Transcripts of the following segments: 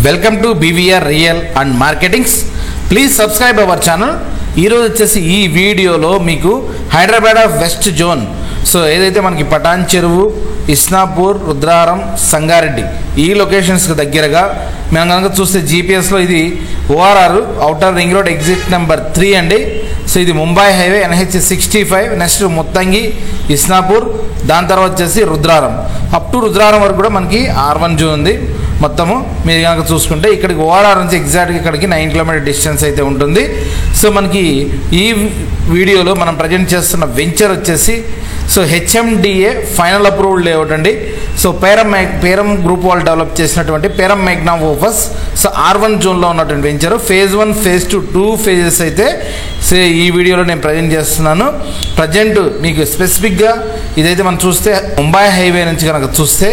Welcome to BVR real and marketings. Please subscribe our channel. ఈరోజు వచ్చేసి ఈ వీడియోలో మీకు Hyderabad of west zone, so ఏదైతే మనకి పటాన్ చెరువు, ఇస్నాపూర్, రుద్రారం, సంగారెడ్డి ఈ లొకేషన్స్కి దగ్గరగా మనం కనుక చూస్తే జీపీఎస్లో ఇది ORR outer ring road exit number 3 అండి. సో ఇది Mumbai highway NH65, next Muthangi, Isnapur, దాని తర్వాత వచ్చేసి రుద్రారం. అప్ టు రుద్రారం వరకు కూడా మనకి R1 జోన్ ఉంది. మొత్తము మీరు కనుక చూసుకుంటే ఇక్కడికి ఓఆర్ఆర్ నుంచి ఎగ్జాక్ట్గా ఇక్కడికి 9 కిలోమీటర్ డిస్టెన్స్ అయితే ఉంటుంది. సో మనకి ఈ వీడియోలో మనం ప్రజెంట్ చేస్తున్న వెంచర్ వచ్చేసి so HMDA final approved layout అండి. సో పేరం గ్రూప్ వాళ్ళు డెవలప్ చేసినటువంటి Peram Magnum opus so R1 జోన్లో ఉన్నటువంటి వెంచర్. ఫేజ్ 1, ఫేజ్ 2 2 ఫేజెస్ అయితే సో ఈ వీడియోలో నేను ప్రజెంట్ చేస్తున్నాను. ప్రజెంట్ మీకు స్పెసిఫిక్గా ఇదైతే మనం చూస్తే ముంబై హైవే నుంచి కనుక చూస్తే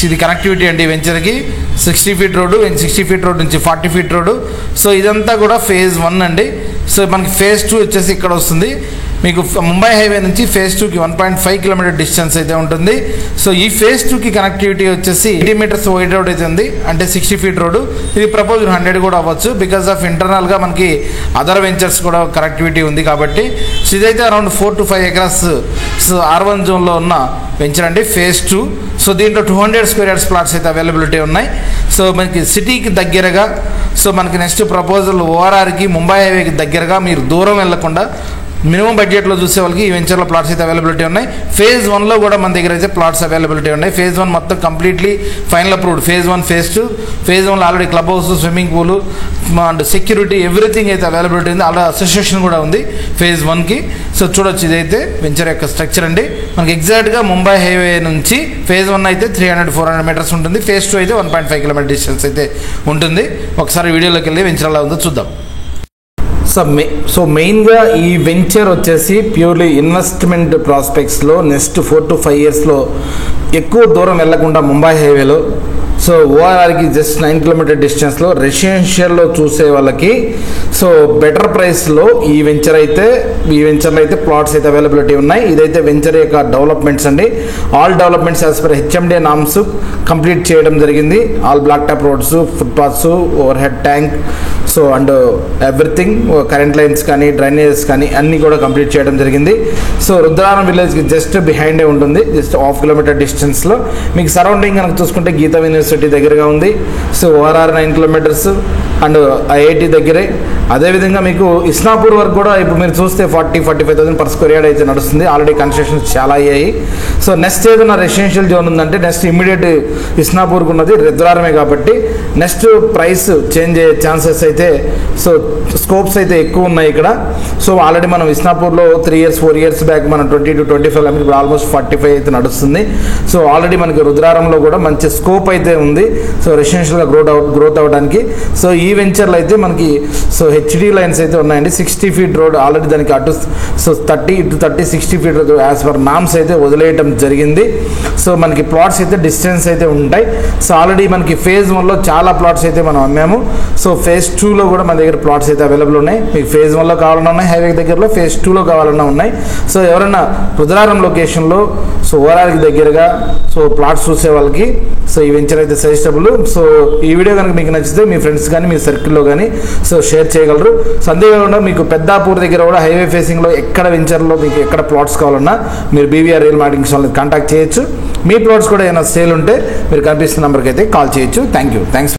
ఇది కనెక్టివిటీ అండి వెంచర్కి. 60 ఫీట్ రోడ్డు, 60 ఫీట్ రోడ్ నుంచి 40 ఫీట్ రోడ్డు. సో ఇదంతా కూడా ఫేజ్ 1 అండి. సో మనకి ఫేజ్ 2 వచ్చేసి ఇక్కడ వస్తుంది. మీకు ముంబై హైవే నుంచి ఫేజ్ 2కి 1.5 కిలోమీటర్ డిస్టెన్స్ అయితే ఉంటుంది. సో ఈ ఫేజ్ 2కి కనెక్టివిటీ వచ్చేసి 80 మీటర్స్ వైడ్ రోడ్ అయితే ఉంది, అంటే 60 ఫీట్ రోడ్డు. ఇది ప్రపోజ్ 100 కూడా అవ్వచ్చు, బికాస్ ఆఫ్ ఇంటర్నల్గా మనకి అదర్ వెంచర్స్ కూడా కనెక్టివిటీ ఉంది కాబట్టి. సో ఇదైతే around 4 to 5 acres so R1 జోన్లో ఉన్న వెంచర్ అండి, ఫేజ్ 2. సో దీంట్లో 200 స్క్వేర్ యార్డ్స్ ప్లాట్స్ అయితే అవైలబిలిటీ ఉన్నాయి. సో మనకి సిటీకి దగ్గరగా, సో మనకి నెక్స్ట్ ప్రపోజల్ ఓఆర్ఆర్కి ముంబై హైవేకి దగ్గరగా మీరు దూరం వెళ్లకుండా మినిమం బడ్జెట్లో చూసే వాళ్ళకి ఈ వెంచర్లో ప్లాట్స్ అయితే అవైలబిలిటీ ఉన్నాయి. ఫేజ్ 1లో కూడా మన దగ్గర అయితే ప్లాట్స్ అవైలబిలిటీ ఉన్నాయి. ఫేజ్ 1 మొత్తం completely final approved. Phase 1, phase 2. Phase 1లో already club house, swimming pool and security everything అయితే అవైలబిలిటీ ఉంది. ఆల్రెడీ అసోసియేషన్ కూడా ఉంది ఫేజ్ 1కి. సో చూడొచ్చు, ఇదైతే వెంచర్ యొక్క స్ట్రక్చర్ అండి. మనకి ఎగ్జాక్ట్గా ముంబై హైవే నుంచి ఫేజ్ 1 అయితే 300-400 మీటర్స్ ఉంటుంది. ఫేజ్ 2 అయితే 1.5 కిలోమీటర్ డిస్టెన్స్ అయితే ఉంటుంది. ఒకసారి వీడియోలోకి వెళ్ళి వెంచర్ ఎలా ఉందో చూద్దాం. సో మెయిన్గా ఈ వెంచర్ వచ్చేసి ప్యూర్లీ ఇన్వెస్ట్మెంట్ ప్రాస్పెక్ట్స్లో నెక్స్ట్ 4 to 5 ఇయర్స్లో ఎక్కువ దూరం వెళ్లకుండా ముంబై హైవేలో సో ఓఆర్ఆర్కి జస్ట్ 9 కిలోమీటర్ డిస్టెన్స్లో రెసిడెన్షియల్లో చూసే వాళ్ళకి సో బెటర్ ప్రైస్లో ఈ వెంచర్లో అయితే ప్లాట్స్ అయితే అవైలబిలిటీ ఉన్నాయి. ఇదైతే వెంచర్ యొక్క డెవలప్మెంట్స్ అండి. All developments as per HMDA norms complete చేయడం జరిగింది. All black top roads, footpaths, overhead tank, so and everything, current lines కానీ డ్రైనేజెస్ కానీ అన్నీ కూడా కంప్లీట్ చేయడం జరిగింది. సో రుద్రారం విలేజ్కి జస్ట్ బిహైండే ఉంటుంది, జస్ట్ 1/2 కిలోమీటర్ డిస్టెన్స్లో. మీకు సరౌండింగ్ కనుక చూసుకుంటే గీతా యూనివర్సిటీ దగ్గరగా ఉంది. So ORR 9 kilometres and IIT దగ్గరే. అదేవిధంగా మీకు ఇస్నాపూర్ వరకు కూడా ఇప్పుడు మీరు చూస్తే 40-45,000 పర్ స్క్వేర్ యార్డ్ అయితే నడుస్తుంది. ఆల్రెడీ కన్స్ట్రక్షన్స్ చాలా అయ్యాయి. సో నెక్స్ట్ ఏదైనా రెసిడెన్షియల్ జోన్ ఉందంటే నెక్స్ట్ ఇమ్మీడియట్ ఇస్నాపూర్కి ఉన్నది రుద్రారమే కాబట్టి నెక్స్ట్ ప్రైస్ చేంజ్ అయ్యే ఛాన్సెస్ అయితే సో స్కోప్స్ అయితే ఎక్కువ ఉన్నాయి ఇక్కడ. సో ఆల్రెడీ మనం ఇస్నాపూర్లో 3 years 4 years బ్యాక్ మనం 20 to 25 ఇప్పుడు ఆల్మోస్ట్ 45 అయితే నడుస్తుంది. సో ఆల్రెడీ మనకి రుద్రారంలో కూడా మంచి స్కోప్ అయితే ఉంది సో రెసిడెన్షియల్గా గ్రోత్ అవ్వడానికి. సో ఈ వెంచర్లో అయితే మనకి సో HD లైన్స్ అయితే ఉన్నాయండి. 60 ఫీట్ రోడ్ ఆల్రెడీ దానికి అటు so 30 60 feet road as per norms అయితే వదిలేయటం జరిగింది. సో మనకి ప్లాట్స్ అయితే డిస్టెన్స్ అయితే ఉంటాయి. సో ఆల్రెడీ మనకి ఫేజ్ 1లో చాలా ప్లాట్స్ అయితే మనం అమ్మాము. సో ఫేజ్ 2లో కూడా మన దగ్గర ప్లాట్స్ అయితే అవైలబుల్ ఉన్నాయి. మీకు ఫేజ్ 1లో కావాలన్నా ఉన్నాయి, హైవే దగ్గరలో ఫేజ్ 2లో కావాలన్నా ఉన్నాయి. సో ఎవరైనా రుద్రారం లొకేషన్లో సో ఓఆర్ఆర్కి దగ్గరగా సో ప్లాట్స్ చూసే వాళ్ళకి సో ఈ వెంచర్ అయితే సజెస్టబుల్. సో ఈ వీడియో కనుక మీకు నచ్చితే మీ ఫ్రెండ్స్ కానీ మీ సర్కిల్లో కానీ సో షేర్ చేయగలరు. సో అంతేకాకుండా మీకు పెద్దాపూర్ దగ్గర కూడా హైవే ఫేసింగ్లో ఎక్కడ వెంచర్లో మీకు ఎక్కడ ప్లాట్స్ కావాలన్నా మీరు బీవీఆర్ రియల్ మార్కెటింగ్స్ వాళ్ళని కాంటాక్ట్ చేయొచ్చు. మీ ప్లాట్స్ కూడా ఏమైనా సేల్ ఉంటే మీరు కనిపిస్తున్న నెంబర్కి అయితే కాల్ చేయొచ్చు. థ్యాంక్స్.